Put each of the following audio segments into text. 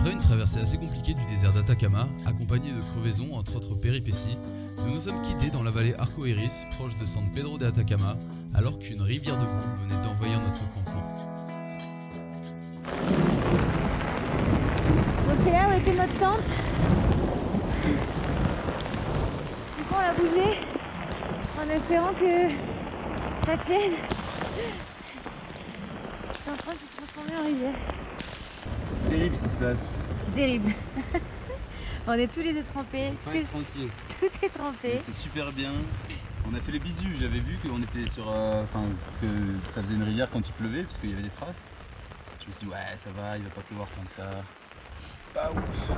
Après une traversée assez compliquée du désert d'Atacama, accompagnée de crevaisons entre autres péripéties, nous nous sommes quittés dans la vallée Arco Iris, proche de San Pedro de Atacama, alors qu'une rivière de boue venait d'envahir notre campement. Donc c'est là où était notre tente. Du coup on l'a bougé en espérant que ça tienne. C'est en train de se transformer en rivière. C'est terrible ce qui se passe. C'est terrible. On est tous les deux trempés. Pas être tranquille. Tout est trempé. C'était super bien. On a fait les bisous. J'avais vu qu'on était sur, que ça faisait une rivière quand il pleuvait, parce qu'il y avait des traces. Je me suis dit ouais ça va, il va pas pleuvoir tant que ça. Pas ouf.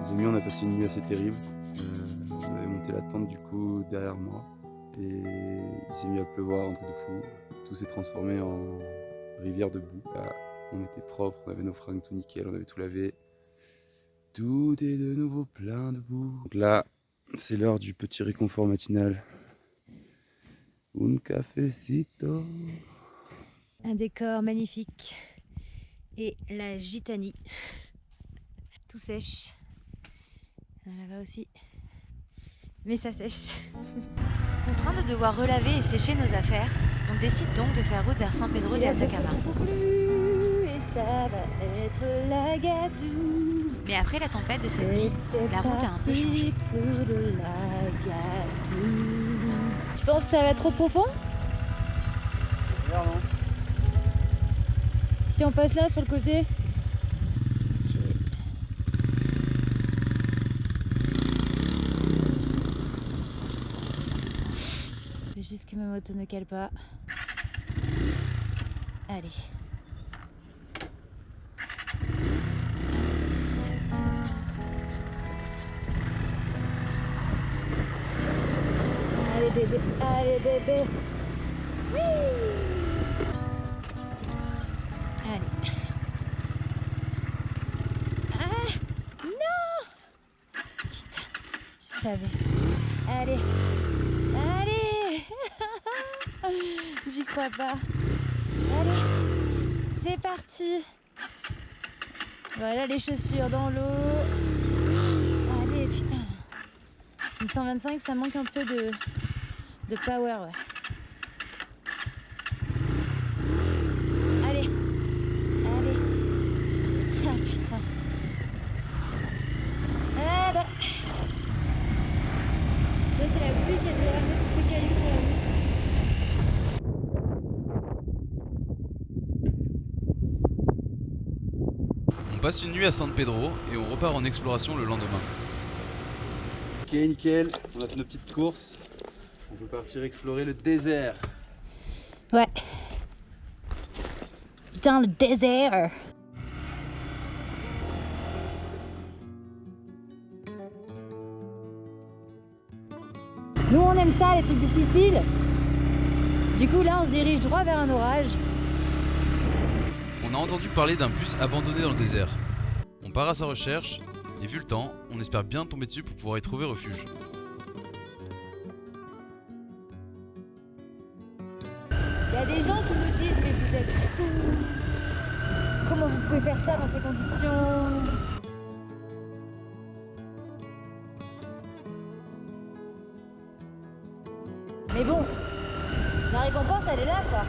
Les amis, on a passé une nuit assez terrible. On avait monté la tente du coup derrière moi et il s'est mis à pleuvoir, un truc de fou. Tout s'est transformé en rivière de boue. Là, on était propre, on avait nos fringues tout nickel, on avait tout lavé. Tout est de nouveau plein de boue. Donc là, c'est l'heure du petit réconfort matinal. Un cafecito. Un décor magnifique. Et la gitanie. Tout sèche. Là-bas aussi. Mais ça sèche. Contraint de devoir relaver et sécher nos affaires, on décide donc de faire route vers San Pedro de Atacama. Et ça va être la gadoue. Mais après la tempête de cette nuit, la route a un peu changé. Tu penses que ça va être trop profond? Regarde, non? Si on passe là sur le côté. Juste que ma moto ne cale pas. Allez. Allez bébé, allez bébé. Oui. Allez. Ah non. Putain, je savais. Allez. Allez. J'y crois pas. Allez, c'est parti. Voilà les chaussures dans l'eau. Allez, putain. Une 125, ça manque un peu de power, ouais. Allez. Allez. Ah, putain. Ah bah. Ça, c'est la pluie qui a dû ramener tous ces cailloux sur la route. On passe une nuit à San Pedro et on repart en exploration le lendemain. Ok, nickel, on a fait nos petites courses. On peut partir explorer le désert. Ouais. Dans le désert. Nous on aime ça, les trucs difficiles. Du coup là on se dirige droit vers un orage. On a entendu parler d'un bus abandonné dans le désert. On part à sa recherche et vu le temps, on espère bien tomber dessus pour pouvoir y trouver refuge. Il y a des gens qui nous disent mais vous êtes fous. Comment vous pouvez faire ça dans ces conditions? Mais bon, la récompense elle est là quoi.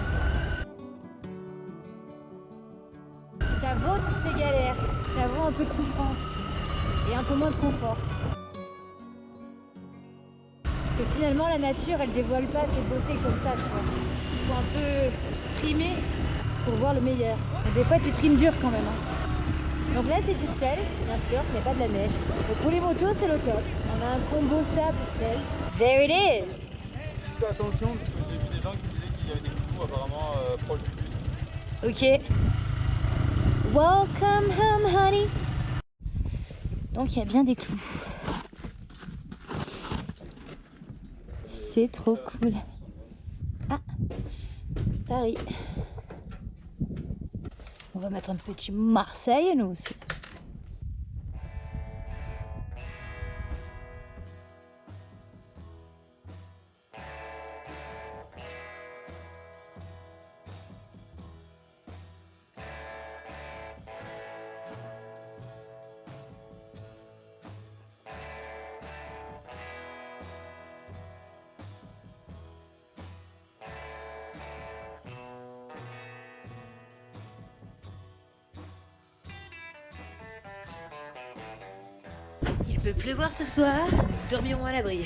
Ça vaut toutes ces galères, ça vaut un peu de souffrance et un peu moins de confort. Parce que finalement la nature elle dévoile pas ses beautés comme ça, tu vois. Il faut un peu trimer pour voir le meilleur. Et des fois tu trimes dur quand même. Hein. Donc là c'est du sel, bien sûr, ce n'est pas de la neige. Et pour les motos c'est le top. On a un combo sable-sel. There it is! Fais attention parce que j'ai vu des gens qui disaient qu'il y avait des clous apparemment proches du bus. Ok. Welcome home, honey. Donc il y a bien des clous. C'est trop cool. Ah, Paris. On va mettre un petit Marseille nous aussi. Il peut pleuvoir ce soir, nous dormirons à l'abri.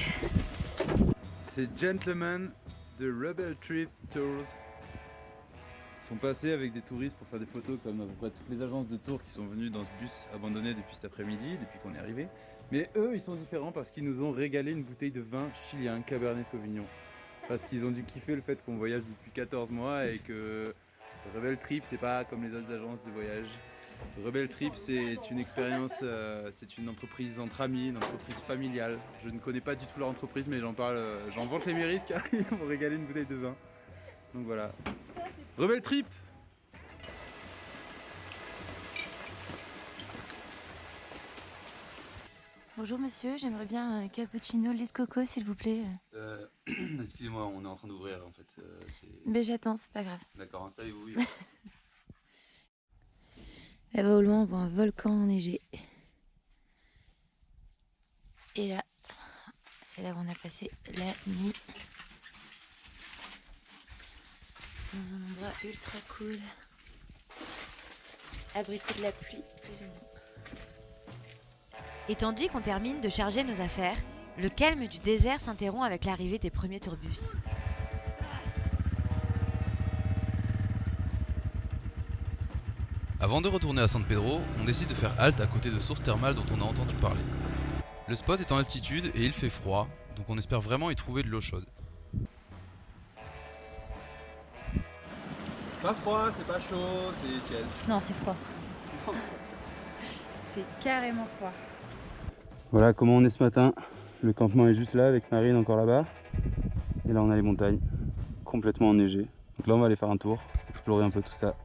Ces gentlemen de Rebel Trip Tours sont passés avec des touristes pour faire des photos comme à peu près toutes les agences de tours qui sont venues dans ce bus abandonné depuis cet après-midi, depuis qu'on est arrivé. Mais eux, ils sont différents parce qu'ils nous ont régalé une bouteille de vin chilien, Cabernet Sauvignon. Parce qu'ils ont dû kiffer le fait qu'on voyage depuis 14 mois et que Rebel Trip, c'est pas comme les autres agences de voyage. Rebel Trip, c'est une expérience, c'est une entreprise entre amis, une entreprise familiale. Je ne connais pas du tout leur entreprise, mais j'en vante les mérites car ils m'ont régalé une bouteille de vin. Donc voilà. Rebel Trip! Bonjour monsieur, j'aimerais bien un cappuccino lait de coco s'il vous plaît. Excusez-moi, on est en train d'ouvrir en fait. Mais j'attends, c'est pas grave. D'accord, installez-vous. Oui. Là-bas au loin on voit un volcan enneigé. Et là, c'est là où on a passé la nuit. Dans un endroit ultra cool. Abrité de la pluie, plus ou moins. Et tandis qu'on termine de charger nos affaires, le calme du désert s'interrompt avec l'arrivée des premiers tourbus. Avant de retourner à San Pedro, on décide de faire halte à côté de sources thermales dont on a entendu parler. Le spot est en altitude et il fait froid, donc on espère vraiment y trouver de l'eau chaude. C'est pas froid, c'est pas chaud, c'est tiède. Non, c'est froid. C'est carrément froid. Voilà comment on est ce matin. Le campement est juste là avec Marine encore là-bas. Et là on a les montagnes complètement enneigées. Donc là on va aller faire un tour, explorer un peu tout ça.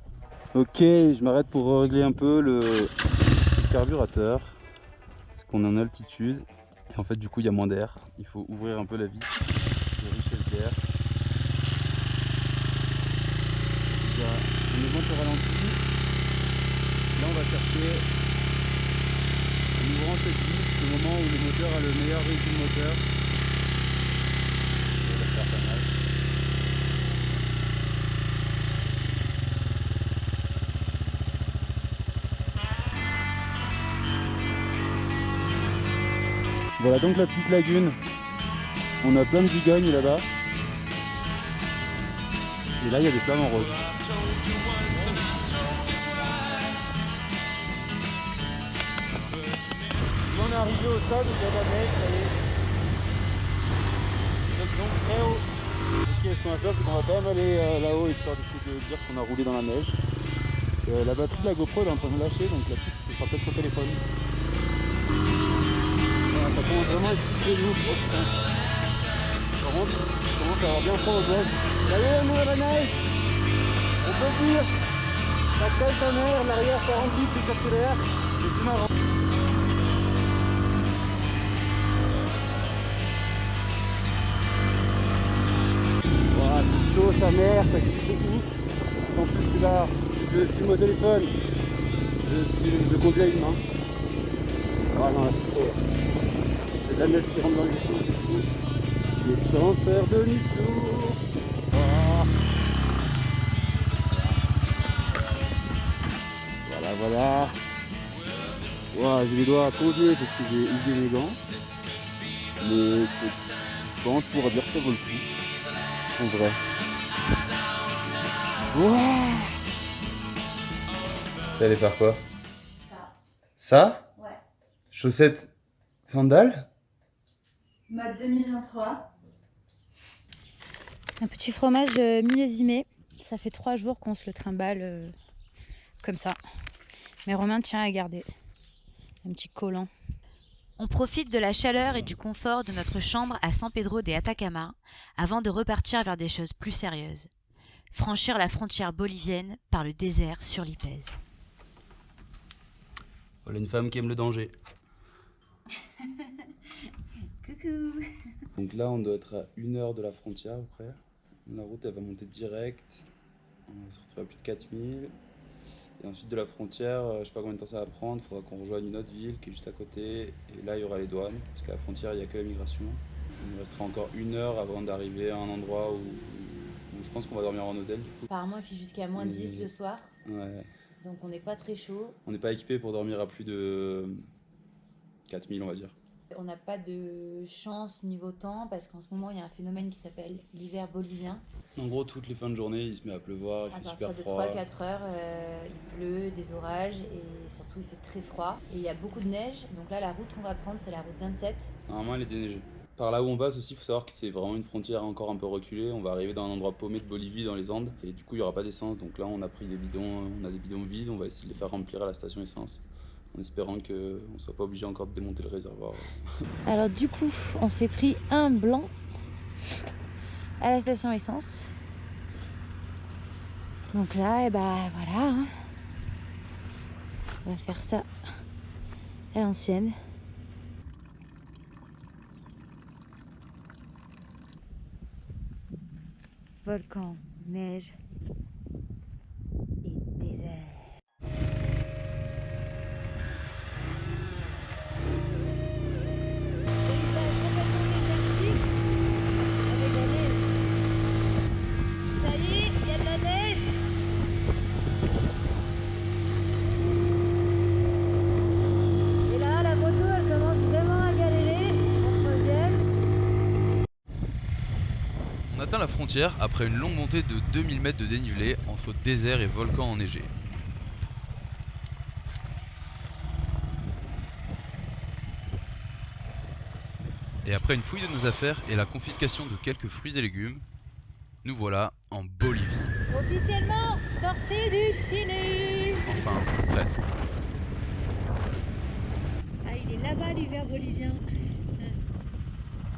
Ok, je m'arrête pour régler un peu le carburateur. Parce qu'on est en altitude. Et en fait du coup il y a moins d'air. Il faut ouvrir un peu la vis. Le richesse d'air. On est au ralenti. Là on va chercher. En ouvrant cette vis, c'est le moment où le moteur a le meilleur régime moteur. Ça va faire pas mal. Voilà donc la petite lagune. On a plein de bigognes là-bas. Et là il y a des flammes en rose. On est arrivé au stade de la neige, ça y est. Donc très haut. Ok, ce qu'on va faire, c'est qu'on va quand même aller là-haut histoire d'essayer de dire qu'on a roulé dans la neige. La batterie de la GoPro elle est en train de lâcher, donc la suite ce sera peut-être au téléphone. Voilà, ça commence vraiment à être très lourd. Oh putain. Par contre, ça commence à avoir bien froid au doigt. Ça y est, on est à la neige. On peut dire. La tête en air, l'arrière ça remplit, puis circulaire. C'est plus marrant. C'est chaud, sa mère, ça glisse beaucoup. En plus là, je filme au téléphone, je conduis à une main. Ah non, là c'est trop. C'est de la neige qui rentre dans les cheveux, c'est fou. Il est temps de faire demi-tour. Oh. Voilà, voilà. Wow, j'ai les doigts congelés parce que j'ai usé mes gants. Mais je pense pour dire que ça vaut le coup. En vrai. Wow. T'es allé faire quoi? Ça. Ça? Ouais. Chaussettes, sandales? Mode 2023. Un petit fromage millésimé. Ça fait 3 jours qu'on se le trimballe comme ça. Mais Romain tient à garder. Un petit collant. On profite de la chaleur et du confort de notre chambre à San Pedro de Atacama avant de repartir vers des choses plus sérieuses. Franchir la frontière bolivienne par le désert sur l'Ipèze. Voilà une femme qui aime le danger. Coucou. Donc là on doit être à 1 heure de la frontière après. La route elle va monter direct. On va se retrouver à plus de 4000. Et ensuite de la frontière, je sais pas combien de temps ça va prendre, il faudra qu'on rejoigne une autre ville qui est juste à côté. Et là il y aura les douanes, parce qu'à la frontière il n'y a que la migration. Il nous restera encore 1 heure avant d'arriver à un endroit où je pense qu'on va dormir en hôtel du coup. Apparemment il fait jusqu'à moins 10 le soir. Ouais. Donc on n'est pas très chaud. On n'est pas équipé pour dormir à plus de 4000 on va dire. On n'a pas de chance niveau temps parce qu'en ce moment il y a un phénomène qui s'appelle l'hiver bolivien. En gros, toutes les fins de journée, il se met à pleuvoir, il À fait partir super de froid. 3-4 heures, il pleut, des orages et surtout il fait très froid. Et il y a beaucoup de neige, donc là la route qu'on va prendre c'est la route 27. Normalement, elle est déneigée. Par là où on passe aussi, il faut savoir que c'est vraiment une frontière encore un peu reculée. On va arriver dans un endroit paumé de Bolivie, dans les Andes, et du coup, il n'y aura pas d'essence. Donc là, on a pris des bidons, on a des bidons vides, on va essayer de les faire remplir à la station essence, en espérant qu'on ne soit pas obligé encore de démonter le réservoir. Alors du coup, on s'est pris un blanc à la station essence. Donc là, et bah voilà, hein. On va faire ça à l'ancienne. Volcan, neige et désert. Ça y est, il y a de la neige. Et là, la moto, elle commence vraiment à galérer en troisième. On atteint la frontière après une longue montée de 2000 mètres de dénivelé entre désert et volcan enneigé. Et après une fouille de nos affaires et la confiscation de quelques fruits et légumes, nous voilà en Bolivie. Officiellement sorti du Chili. Enfin, presque. Ah, il est là-bas l'hiver bolivien.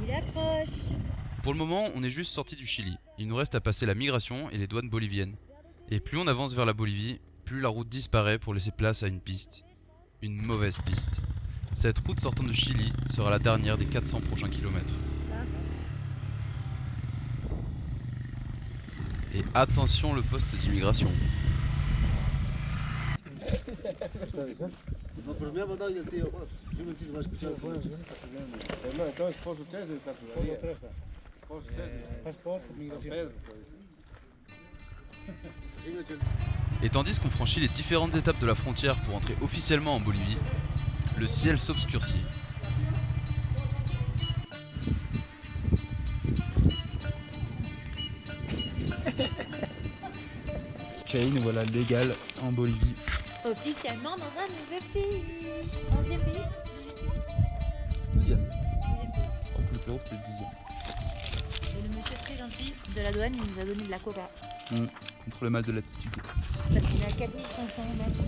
Il approche. Pour le moment, on est juste sorti du Chili. Il nous reste à passer la migration et les douanes boliviennes. Et plus on avance vers la Bolivie, plus la route disparaît pour laisser place à une piste. Une mauvaise piste. Cette route sortant du Chili sera la dernière des 400 prochains kilomètres. Et attention le poste d'immigration. Et tandis qu'on franchit les différentes étapes de la frontière pour entrer officiellement en Bolivie, le ciel s'obscurcit. Ok, nous voilà légal en Bolivie. Officiellement dans un nouveau pays. 11e pays. 10e. 10e pays. Le plus haut c'était le 10e. Et le monsieur très gentil de la douane, il nous a donné de la coca. Contre le mal de latitude. Parce qu'il est à 4500 mètres.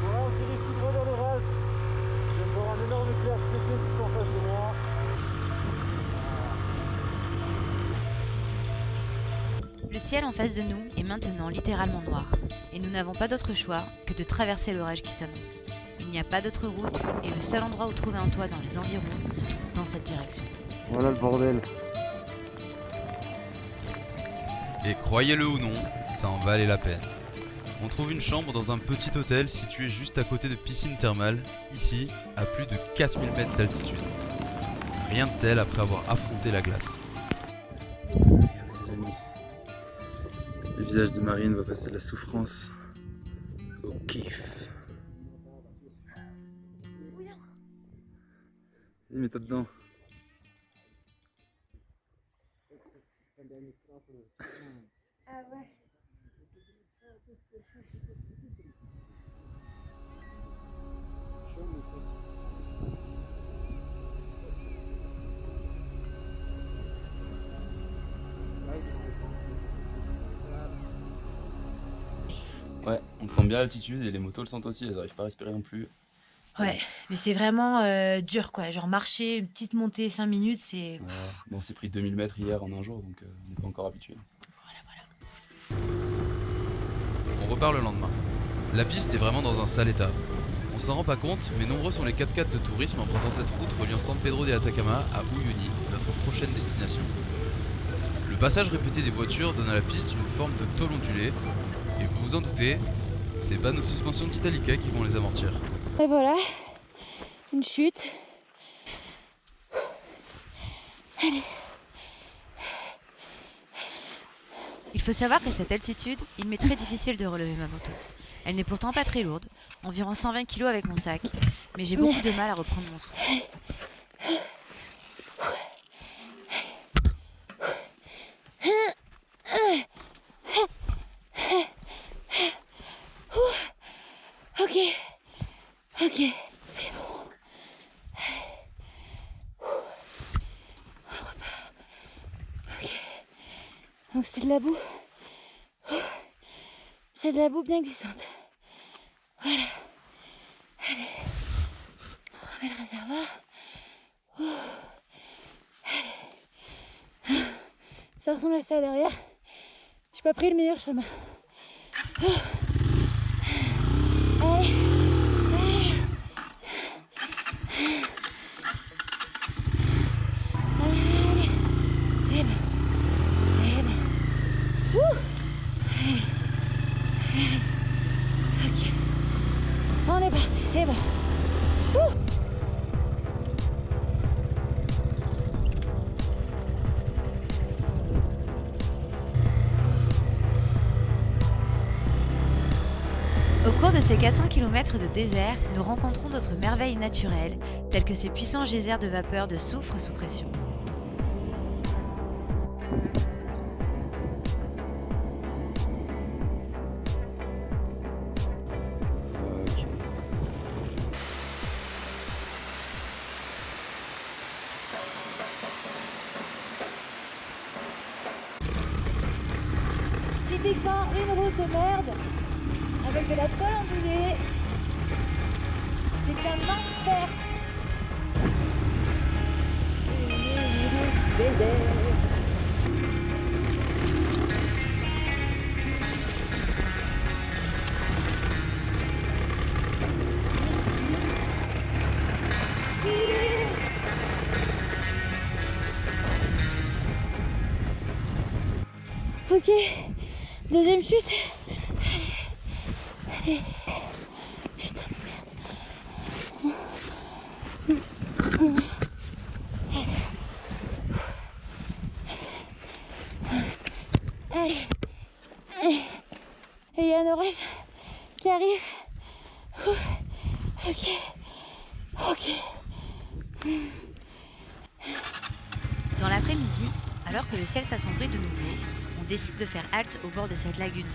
Voilà, on s'est tout droit dans l'orage. Je viens de voir un énorme éclair pété juste en face de moi. Le ciel en face de nous est maintenant littéralement noir, et nous n'avons pas d'autre choix que de traverser l'orage qui s'annonce. Il n'y a pas d'autre route, et le seul endroit où trouver un toit dans les environs se trouve dans cette direction. Voilà le bordel. Et croyez-le ou non, ça en valait la peine. On trouve une chambre dans un petit hôtel situé juste à côté de piscine thermale, ici, à plus de 4000 mètres d'altitude. Rien de tel après avoir affronté la glace. Regardez les amis. Le visage de Marine va passer de la souffrance au kiff. Vas-y, mets-toi dedans. Ah ouais. Ouais, on sent bien l'altitude et les motos le sentent aussi, elles n'arrivent pas à respirer non plus. Ouais, mais c'est vraiment dur quoi. Genre marcher, une petite montée 5 minutes, c'est. Ouais. Bon, on s'est pris 2000 mètres hier en un jour, donc on n'est pas encore habitué. On repart le lendemain. La piste est vraiment dans un sale état. On s'en rend pas compte, mais nombreux sont les 4x4 de tourisme empruntant cette route reliant San Pedro de Atacama à Uyuni, notre prochaine destination. Le passage répété des voitures donne à la piste une forme de tôle ondulée, et vous vous en doutez, c'est pas nos suspensions d'Italica qui vont les amortir. Et voilà, une chute. Il faut savoir qu'à cette altitude, il m'est très difficile de relever ma moto. Elle n'est pourtant pas très lourde, environ 120 kg avec mon sac, mais j'ai beaucoup de mal à reprendre mon souffle. Ok, ok, c'est bon. On repart. Ok. Donc c'est de la boue. C'est de la boue bien glissante. Voilà. Allez. On remet le réservoir. Allez. Ça ressemble à ça derrière. J'ai pas pris le meilleur chemin. Allez. C'est bon. C'est bon. Allez. Allez. Ok. On est parti, c'est bon. Au cours de ces 400 km de désert, nous rencontrons d'autres merveilles naturelles, telles que ces puissants geysers de vapeur de soufre sous pression. Ok. Typiquement une route de merde avec de la tôle ondulée. C'est un enfer. Ok, deuxième chute. Allez. Putain de merde. Allez. Et il y a un orage qui arrive. Ok. Ok. Dans l'après-midi, alors que le ciel s'assombrit de nouveau, on décide de faire halte au bord de cette lagune.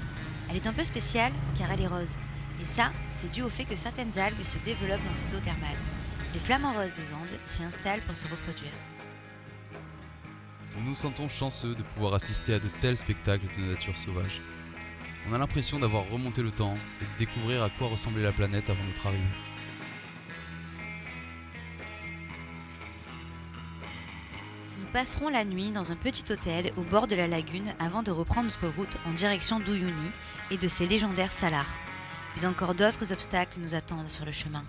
Elle est un peu spéciale car elle est rose. Et ça, c'est dû au fait que certaines algues se développent dans ces eaux thermales. Les flamants roses des Andes s'y installent pour se reproduire. Nous nous sentons chanceux de pouvoir assister à de tels spectacles de nature sauvage. On a l'impression d'avoir remonté le temps et de découvrir à quoi ressemblait la planète avant notre arrivée. Nous passerons la nuit dans un petit hôtel au bord de la lagune avant de reprendre notre route en direction d'Uyuni et de ses légendaires salars. Mais encore d'autres obstacles nous attendent sur le chemin.